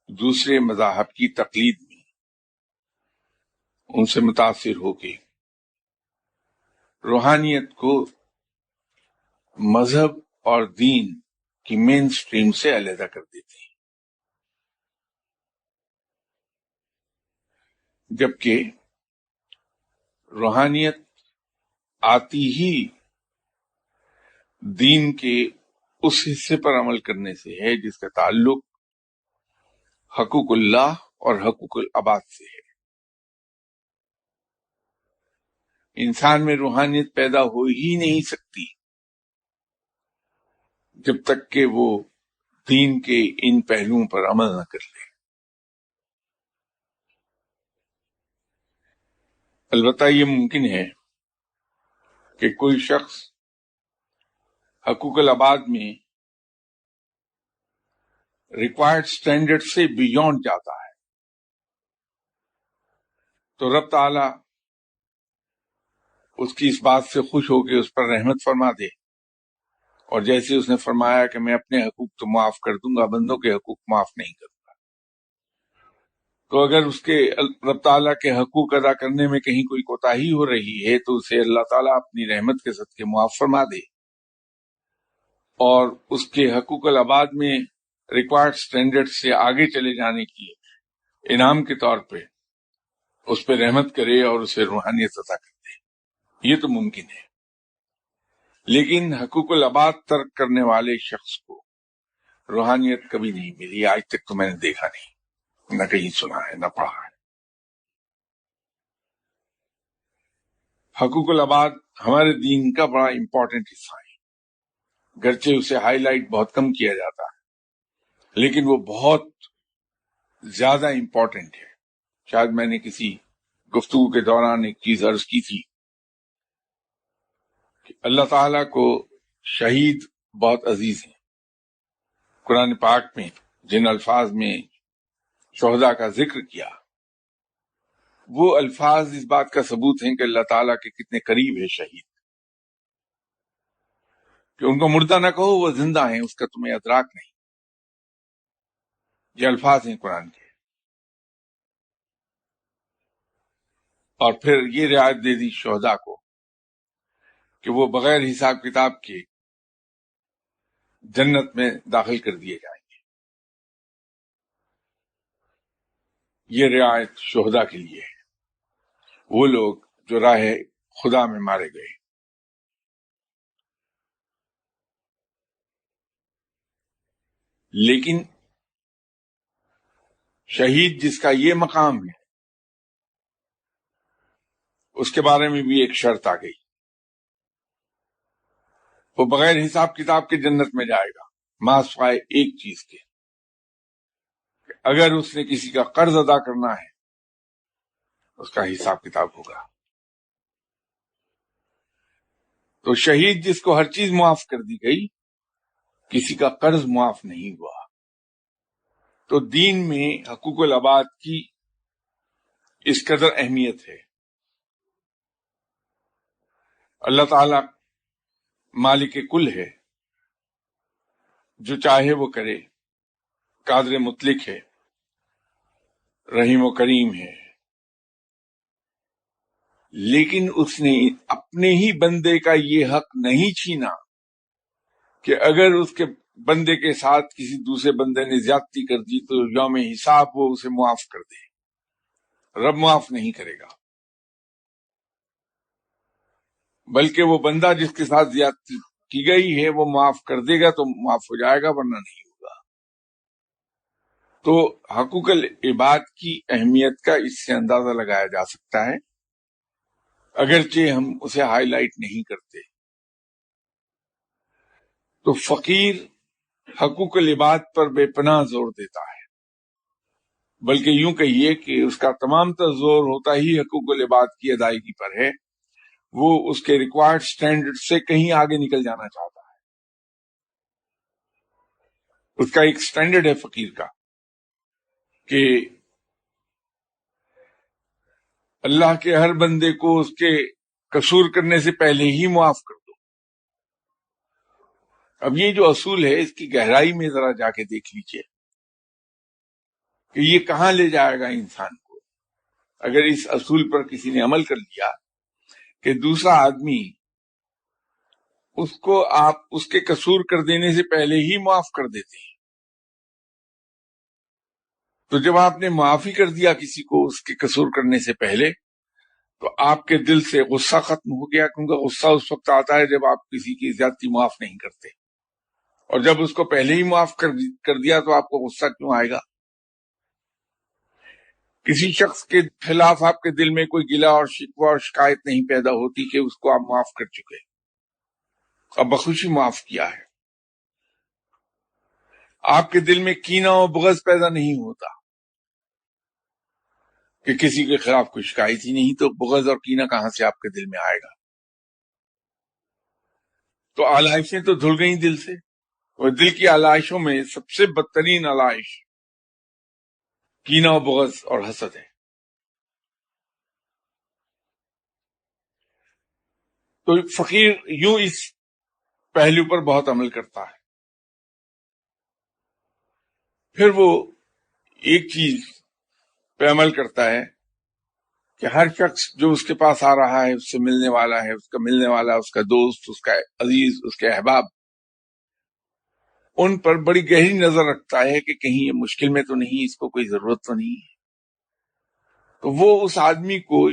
دوسرے مذاہب کی تقلید میں ان سے متاثر ہو کے روحانیت کو مذہب اور دین کی مین سٹریم سے علیحدہ کر دیتے ہیں، جبکہ روحانیت آتی ہی دین کے اس حصے پر عمل کرنے سے ہے جس کا تعلق حقوق اللہ اور حقوق العباد سے ہے۔ انسان میں روحانیت پیدا ہو ہی نہیں سکتی جب تک کہ وہ دین کے ان پہلوؤں پر عمل نہ کر لے۔ البتہ یہ ممکن ہے کہ کوئی شخص حقوق العباد میں ریکوائرڈ سٹینڈرڈ سے بیونڈ جاتا ہے تو رب تعالی اس کی اس بات سے خوش ہو کے اس پر رحمت فرما دے، اور جیسے اس نے فرمایا کہ میں اپنے حقوق تو معاف کر دوں گا، بندوں کے حقوق معاف نہیں کروں گا۔ تو اگر اس کے رب تعالیٰ کے حقوق ادا کرنے میں کہیں کوئی کوتاہی ہو رہی ہے تو اسے اللہ تعالیٰ اپنی رحمت کے صدقے معاف فرما دے، اور اس کے حقوق العباد میں ریکوائرڈ سٹینڈرڈ سے آگے چلے جانے کی انعام کے طور پہ اس پہ رحمت کرے اور اسے روحانیت عطا کر دے۔ یہ تو ممکن ہے، لیکن حقوق العباد ترک کرنے والے شخص کو روحانیت کبھی نہیں ملی، آج تک تو میں نے دیکھا نہیں، نہ کہیں سنا ہے نہ پڑھا ہے۔ حقوق العباد ہمارے دین کا بڑا امپورٹنٹ حصہ ہے، گرچہ اسے ہائی لائٹ بہت کم کیا جاتا ہے، لیکن وہ بہت زیادہ امپورٹنٹ ہے۔ شاید میں نے کسی گفتگو کے دوران ایک چیز عرض کی تھی کہ اللہ تعالیٰ کو شہید بہت عزیز ہیں۔ قرآن پاک میں جن الفاظ میں شہداء کا ذکر کیا، وہ الفاظ اس بات کا ثبوت ہیں کہ اللہ تعالیٰ کے کتنے قریب ہے شہید، کہ ان کو مردہ نہ کہو، وہ زندہ ہیں، اس کا تمہیں ادراک نہیں۔ یہ الفاظ ہیں قرآن کے۔ اور پھر یہ رعایت دے دی شہداء کو کہ وہ بغیر حساب کتاب کے جنت میں داخل کر دیے جائیں گے۔ یہ رعایت شہداء کے لیے ہے، وہ لوگ جو راہ خدا میں مارے گئے۔ لیکن شہید جس کا یہ مقام ہے، اس کے بارے میں بھی ایک شرط آ گئی، وہ بغیر حساب کتاب کے جنت میں جائے گا، ما سوائے ایک چیز کے، اگر اس نے کسی کا قرض ادا کرنا ہے اس کا حساب کتاب ہوگا۔ تو شہید جس کو ہر چیز معاف کر دی گئی، کسی کا قرض معاف نہیں ہوا۔ تو دین میں حقوق العباد کی اس قدر اہمیت ہے۔ اللہ تعالی مالک کل ہے، جو چاہے وہ کرے، قادر مطلق ہے، رحیم و کریم ہے، لیکن اس نے اپنے ہی بندے کا یہ حق نہیں چھینا کہ اگر اس کے بندے کے ساتھ کسی دوسرے بندے نے زیادتی کر دی تو یوم حساب وہ اسے معاف کر دے۔ رب معاف نہیں کرے گا، بلکہ وہ بندہ جس کے ساتھ زیادتی کی گئی ہے وہ معاف کر دے گا تو معاف ہو جائے گا، ورنہ نہیں ہوگا۔ تو حقوق العباد کی اہمیت کا اس سے اندازہ لگایا جا سکتا ہے، اگرچہ ہم اسے ہائی لائٹ نہیں کرتے۔ تو فقیر حقوق العباد پر بے پناہ زور دیتا ہے، بلکہ یوں کہیے کہ اس کا تمام تر زور ہوتا ہی حقوق العباد کی ادائیگی پر ہے۔ وہ اس کے ریکوائرڈ سٹینڈرڈ سے کہیں آگے نکل جانا چاہتا ہے۔ اس کا ایک سٹینڈرڈ ہے فقیر کا کہ اللہ کے ہر بندے کو اس کے قصور کرنے سے پہلے ہی معاف کر دو۔ اب یہ جو اصول ہے اس کی گہرائی میں ذرا جا کے دیکھ لیجئے کہ یہ کہاں لے جائے گا انسان کو۔ اگر اس اصول پر کسی نے عمل کر لیا کہ دوسرا آدمی اس کو آپ اس کے قصور کر دینے سے پہلے ہی معاف کر دیتے ہیں، تو جب آپ نے معافی کر دیا کسی کو اس کے قصور کرنے سے پہلے تو آپ کے دل سے غصہ ختم ہو گیا، کیونکہ غصہ اس وقت آتا ہے جب آپ کسی کی زیادتی معاف نہیں کرتے، اور جب اس کو پہلے ہی معاف کر دیا تو آپ کو غصہ کیوں آئے گا؟ کسی شخص کے خلاف آپ کے دل میں کوئی گلہ اور شکوہ اور شکایت نہیں پیدا ہوتی کہ اس کو آپ معاف کر چکے، اب بخوشی معاف کیا ہے۔ آپ کے دل میں کینہ اور بغض پیدا نہیں ہوتا کہ کسی کے خلاف کوئی شکایت ہی نہیں، تو بغض اور کینہ کہاں سے آپ کے دل میں آئے گا؟ تو آلائشیں تو دھل گئیں دل سے، اور دل کی آلائشوں میں سب سے بدترین آلائش کینہ و بغض اور حسد ہے۔ تو فقیر یوں اس پہلو پر بہت عمل کرتا ہے۔ پھر وہ ایک چیز پہ عمل کرتا ہے کہ ہر شخص جو اس کے پاس آ رہا ہے، اس سے ملنے والا ہے، اس کا ملنے والا، اس کا دوست، اس کا عزیز، اس کے احباب، ان پر بڑی گہری نظر رکھتا ہے کہ کہیں یہ مشکل میں تو نہیں، اس کو کوئی ضرورت تو نہیں ہے۔ تو وہ اس آدمی کو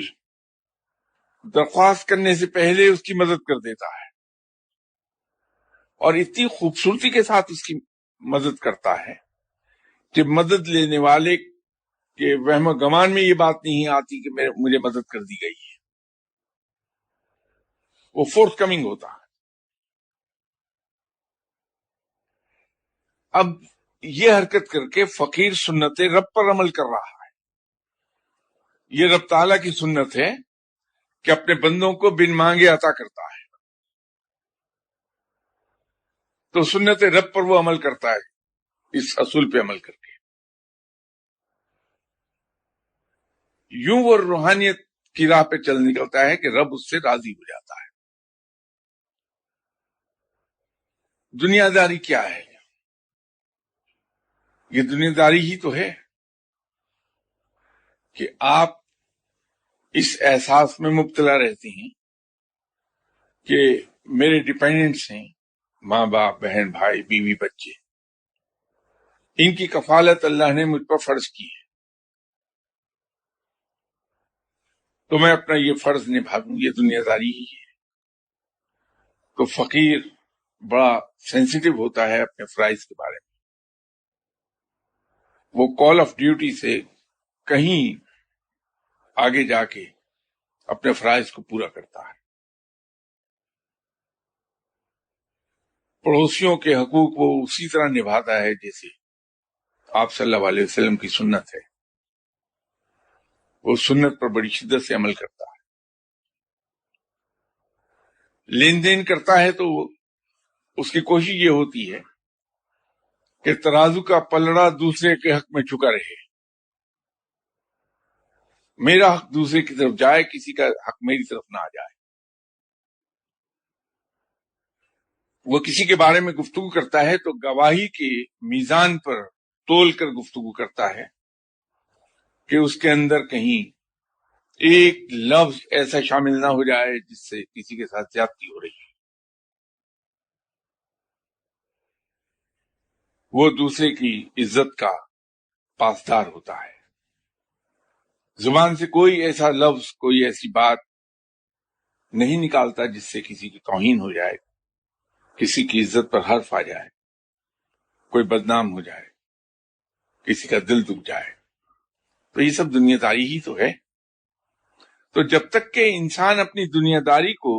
درخواست کرنے سے پہلے اس کی مدد کر دیتا ہے، اور اتنی خوبصورتی کے ساتھ اس کی مدد کرتا ہے کہ مدد لینے والے کے وہم و گمان میں یہ بات نہیں آتی کہ مجھے مدد کر دی گئی ہے، وہ فورتھ کمنگ ہوتا ہے۔ اب یہ حرکت کر کے فقیر سنت رب پر عمل کر رہا ہے۔ یہ رب تعالیٰ کی سنت ہے کہ اپنے بندوں کو بن مانگے عطا کرتا ہے، تو سنت رب پر وہ عمل کرتا ہے اس اصول پہ عمل کر کے۔ یوں وہ روحانیت کی راہ پہ چل نکلتا ہے کہ رب اس سے راضی ہو جاتا ہے۔ دنیا داری کیا ہے؟ یہ دنیا داری ہی تو ہے کہ آپ اس احساس میں مبتلا رہتے ہیں کہ میرے ڈیپینڈنٹس ہیں، ماں باپ، بہن بھائی، بیوی، بچے، ان کی کفالت اللہ نے مجھ پر فرض کی ہے، تو میں اپنا یہ فرض نبھا دوں، یہ دنیا داری ہی ہے۔ تو فقیر بڑا سینسیٹیو ہوتا ہے اپنے فرائض کے بارے میں، وہ کال آف ڈیوٹی سے کہیں آگے جا کے اپنے فرائض کو پورا کرتا ہے۔ پڑوسیوں کے حقوق وہ اسی طرح نبھاتا ہے جیسے آپ صلی اللہ علیہ وسلم کی سنت ہے، وہ سنت پر بڑی شدت سے عمل کرتا ہے۔ لین دین کرتا ہے تو اس کی کوشش یہ ہوتی ہے کہ ترازو کا پلڑا دوسرے کے حق میں جھکا رہے، میرا حق دوسرے کی طرف جائے، کسی کا حق میری طرف نہ آ جائے۔ وہ کسی کے بارے میں گفتگو کرتا ہے تو گواہی کے میزان پر تول کر گفتگو کرتا ہے کہ اس کے اندر کہیں ایک لفظ ایسا شامل نہ ہو جائے جس سے کسی کے ساتھ زیادتی ہو رہی ہے۔ وہ دوسرے کی عزت کا پاسدار ہوتا ہے۔ زبان سے کوئی ایسا لفظ، کوئی ایسی بات نہیں نکالتا جس سے کسی کی توہین ہو جائے، کسی کی عزت پر حرف آ جائے، کوئی بدنام ہو جائے، کسی کا دل دکھ جائے۔ تو یہ سب دنیا داری ہی تو ہے۔ تو جب تک کہ انسان اپنی دنیا داری کو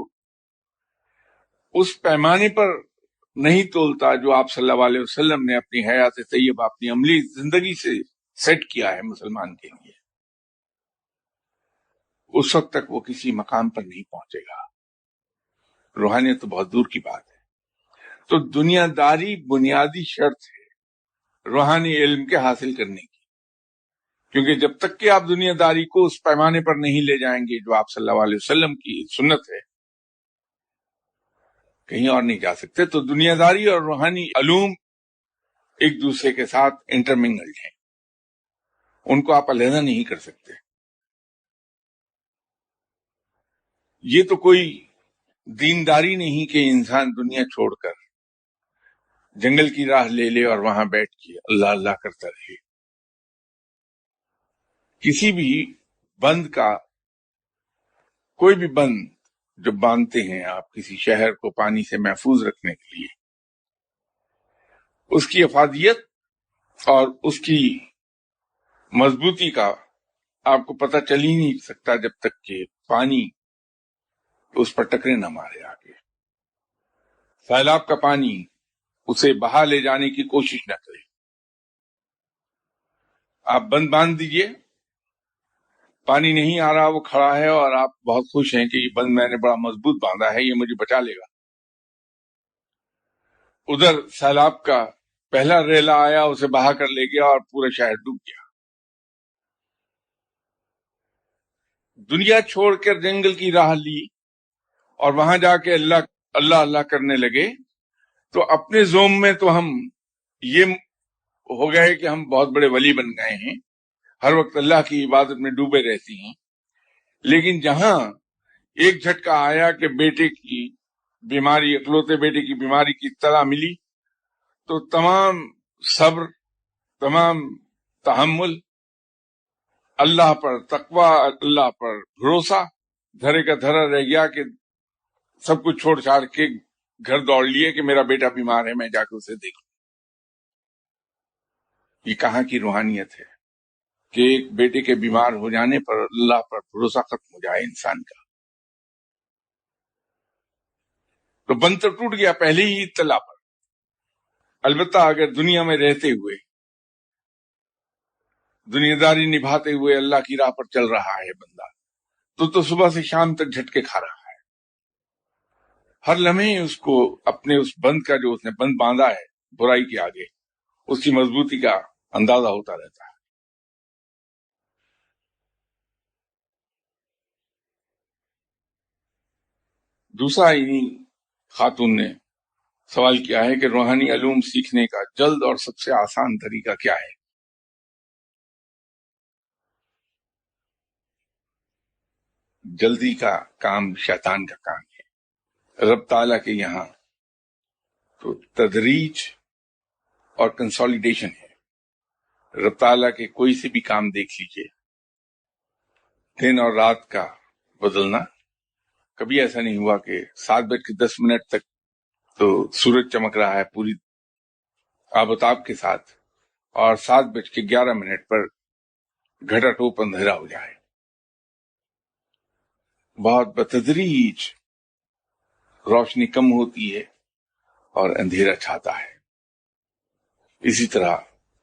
اس پیمانے پر نہیں تولتا جو آپ صلی اللہ علیہ وسلم نے اپنی حیات طیبہ، اپنی عملی زندگی سے سیٹ کیا ہے مسلمان کے لیے، اس وقت تک وہ کسی مقام پر نہیں پہنچے گا۔ روحانیت تو بہت دور کی بات ہے۔ تو دنیا داری بنیادی شرط ہے روحانی علم کے حاصل کرنے کی، کیونکہ جب تک کہ آپ دنیا داری کو اس پیمانے پر نہیں لے جائیں گے جو آپ صلی اللہ علیہ وسلم کی سنت ہے، کہیں اور نہیں جا سکتے۔ تو دنیا داری اور روحانی علوم ایک دوسرے کے ساتھ انٹرمنگلڈ ہیں، ان کو آپ علیحدہ نہیں کر سکتے۔ یہ تو کوئی دینداری نہیں کہ انسان دنیا چھوڑ کر جنگل کی راہ لے لے اور وہاں بیٹھ کے اللہ اللہ کرتا رہے۔ کسی بھی بند کا، کوئی بھی بند جو باندھتے ہیں آپ کسی شہر کو پانی سے محفوظ رکھنے کے لیے، اس کی افادیت اور اس کی مضبوطی کا آپ کو پتہ چل ہی نہیں سکتا جب تک کہ پانی اس پر ٹکرے نہ مارے آگے، سیلاب کا پانی اسے بہا لے جانے کی کوشش نہ کرے۔ آپ بند باندھ دیجئے، پانی نہیں آ رہا، وہ کھڑا ہے اور آپ بہت خوش ہیں کہ یہ بند میں نے بڑا مضبوط باندھا ہے، یہ مجھے بچا لے گا۔ ادھر سیلاب کا پہلا ریلا آیا، اسے بہا کر لے گیا اور پورا شہر ڈوب گیا۔ دنیا چھوڑ کر جنگل کی راہ لی اور وہاں جا کے اللہ اللہ اللہ کرنے لگے، تو اپنے زوم میں تو ہم یہ ہو گئے کہ ہم بہت بڑے ولی بن گئے ہیں، ہر وقت اللہ کی عبادت میں ڈوبے رہتی ہیں۔ لیکن جہاں ایک جھٹکا آیا کہ بیٹے کی بیماری، اکلوتے بیٹے کی بیماری کی اطلاع ملی، تو تمام صبر، تمام تحمل، اللہ پر تقوی، اللہ پر بھروسہ دھرے کا دھرا رہ گیا کہ سب کچھ چھوڑ چھاڑ کے گھر دوڑ لیے کہ میرا بیٹا بیمار ہے، میں جا کے اسے دیکھوں۔ یہ کہاں کی روحانیت ہے کہ ایک بیٹے کے بیمار ہو جانے پر اللہ پر بھروسہ ختم ہو جائے انسان کا. تو بند تو ٹوٹ گیا پہلے ہی اطلاع پر. البتہ اگر دنیا میں رہتے ہوئے دنیا داری نبھاتے ہوئے اللہ کی راہ پر چل رہا ہے بندہ تو صبح سے شام تک جھٹکے کھا رہا ہے. ہر لمحے اس کو اپنے اس بند کا جو اس نے بند باندھا ہے برائی کے آگے اس کی مضبوطی کا اندازہ ہوتا رہتا ہے. دوسرا انہی خاتون نے سوال کیا ہے کہ روحانی علوم سیکھنے کا جلد اور سب سے آسان طریقہ کیا ہے؟ جلدی کا کام شیطان کا کام ہے. رب تعالیٰ کے یہاں تو تدریج اور کنسولیڈیشن ہے. رب تعالیٰ کے کوئی سے بھی کام دیکھ لیجئے، دن اور رات کا بدلنا. کبھی ایسا نہیں ہوا کہ 7:10 تک تو سورج چمک رہا ہے پوری آب و تاب کے ساتھ اور 7:11 پر گھٹا ٹوپ اندھیرا ہو جائے. بہت بتدریج روشنی کم ہوتی ہے اور اندھیرا چھاتا ہے. اسی طرح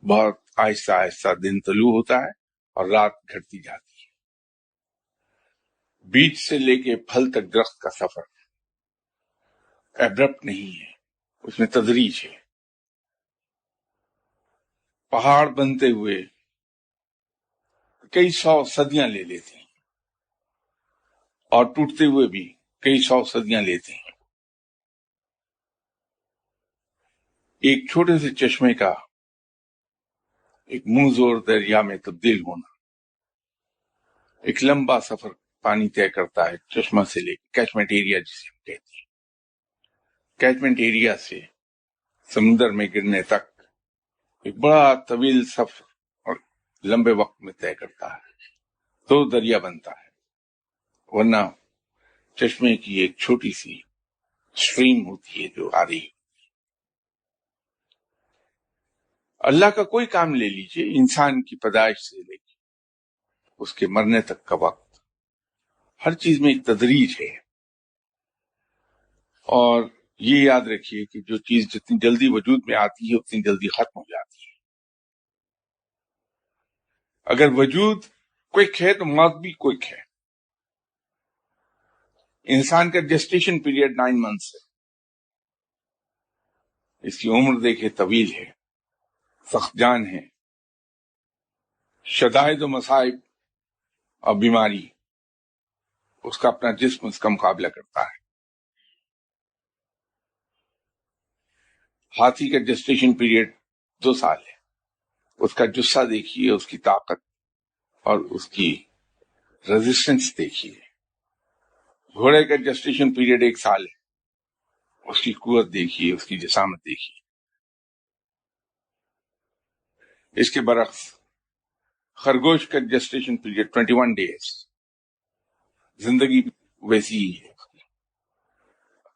بہت آہستہ آہستہ دن طلوع ہوتا ہے اور رات گھٹتی جاتی ہے. بیج سے لے کے پھل تک درخت کا سفر ایبرپٹ نہیں ہے، اس میں تدریج ہے. پہاڑ بنتے ہوئے کئی 100 صدیاں لے لیتے ہیں اور ٹوٹتے ہوئے بھی کئی 100 صدیاں لیتے ہیں. ایک چھوٹے سے چشمے کا ایک منہ زور دریا میں تبدیل ہونا ایک لمبا سفر پانی طے کرتا ہے. چشمہ سے لے کے کیچمنٹ ایریا جسے ہم کہتے ہیں، کیچمنٹ ایریا سے سمندر میں گرنے تک ایک بڑا طویل سفر اور لمبے وقت میں طے کرتا ہے. تو دریا بنتا ہے، ورنہ چشمے کی ایک چھوٹی سی سٹریم ہوتی ہے جو آ رہی. اللہ کا کوئی کام لے لیجئے، انسان کی پیدائش سے لے کے اس کے مرنے تک کا وقت، ہر چیز میں ایک تدریج ہے. اور یہ یاد رکھیے کہ جو چیز جتنی جلدی وجود میں آتی ہے اتنی جلدی ختم ہو جاتی ہے. اگر وجود کوئک ہے تو موت بھی کوئک ہے. انسان کا جسٹیشن پیریڈ 9 months ہے. اس کی عمر دیکھے طویل ہے، سخت جان ہے. شدائد و مصائب اور بیماری اس کا اپنا جسم اس کا مقابلہ کرتا ہے. ہاتھی کا جسٹیشن پیریڈ 2 سال ہے. اس کا جسہ دیکھیے، اس کی طاقت اور اس کی ریزسٹنس دیکھیے. گھوڑے کا جسٹیشن پیریڈ 1 سال ہے. اس کی قوت دیکھیے، اس کی جسامت دیکھیے. اس کے برعکس خرگوش کا جسٹیشن پیریڈ 21 days. زندگی ویسی ہی ہے.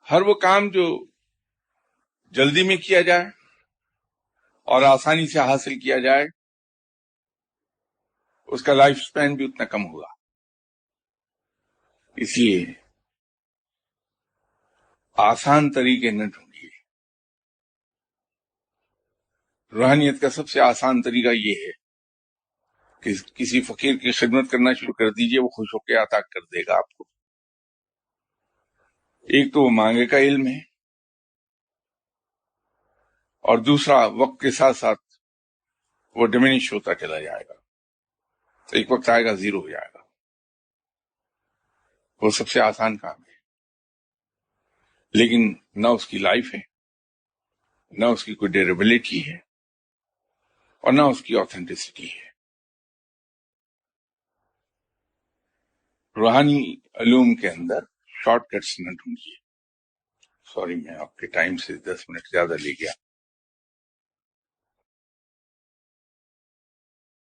ہر وہ کام جو جلدی میں کیا جائے اور آسانی سے حاصل کیا جائے اس کا لائف سپین بھی اتنا کم ہوگا. اس لیے آسان طریقے نہ ڈھونڈیے. روحانیت کا سب سے آسان طریقہ یہ ہے کہ کسی فقیر کی خدمت کرنا شروع کر دیجئے، وہ خوش ہو کے عطا کر دے گا آپ کو. ایک تو وہ مانگے کا علم ہے اور دوسرا وقت کے ساتھ ساتھ وہ ڈیمینش ہوتا چلا جائے گا. ایک وقت آئے گا زیرو ہو جائے گا. وہ سب سے آسان کام ہے، لیکن نہ اس کی لائف ہے، نہ اس کی کوئی ڈیوریبلٹی ہے اور نہ اس کی آتھینٹسٹی ہے. روحانی علوم کے اندر شارٹ کٹس نہ ڈھونڈیے. سوری میں آپ کے ٹائم سے 10 منٹ زیادہ لے گیا.